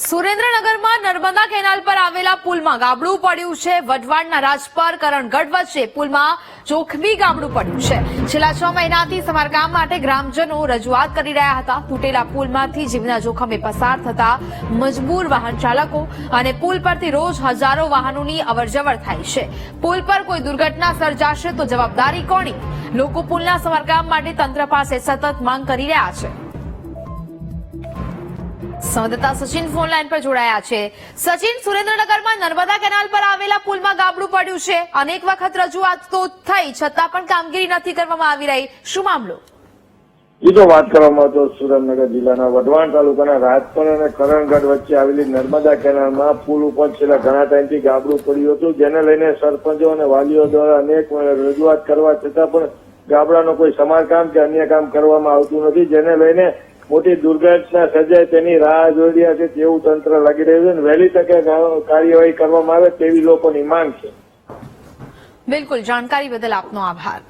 સુરેન્દ્રનગરમાં નર્મદા કેનાલ પર આવેલા પુલમાં ગાબડું પડ્યું છે। વઢવાણના રાજપર કરણગઢ વચ્ચે પુલમાં જોખમી ગાબડું પડ્યું છે। છેલ્લા 6 મહિનાથી સમારકામ માટે ગ્રામજનો રજૂઆત કરી રહ્યા હતા। તૂટેલા પુલમાંથી જીવના જોખમે પસાર થતા મજબૂર વાહન ચાલકો અને પુલ પરથી રોજ હજારો વાહનોની અવરજવર થાય છે। પુલ પર કોઈ દુર્ઘટના સર્જાશે તો જવાબદારી કોની? લોકો પુલના સમારકામ માટે તંત્ર પાસે સતત માંગ કરી રહ્યા છે। સંવાદદાતા સચિન ફોન લાઈન પર જોડાયા છે। સચિન, સુરેન્દ્રનગરમાં નર્મદા કેનાલ પર આવેલા પુલમાં ગાબડું પડ્યું છે। અનેક વખત રજૂઆત તો થઈ છતાં પણ કામગીરી નથી કરવામાં આવી રહી। શું મામલો? બીજો વાત કરવામાં તો સુરેન્દ્રનગર જિલ્લાના વઢવાણ તાલુકાના રાજપર અને કરણગઢ વચ્ચે આવેલી નર્મદા કેનાલમાં પુલ ઉપર છેલ્લા ઘણા ટાઈમથી ગાબડું પડ્યું હતું, જેને લઈને સરપંચો અને વાલીઓ દ્વારા અનેક રજૂઆત કરવા છતાં પણ ગાબડાનો કોઈ સમારકામ કે અન્ય કામ કરવામાં આવતું નથી, જેને લઈને મોટી દુર્ઘટના સર્જાય તેની રાહ જોઈ રહ્યા છે તેવું તંત્ર લાગી રહ્યું છે અને વહેલી તકે કાર્યવાહી કરવામાં આવે તેવી લોકોની માંગ છે। બિલકુલ, જાણકારી બદલ આપનો આભાર।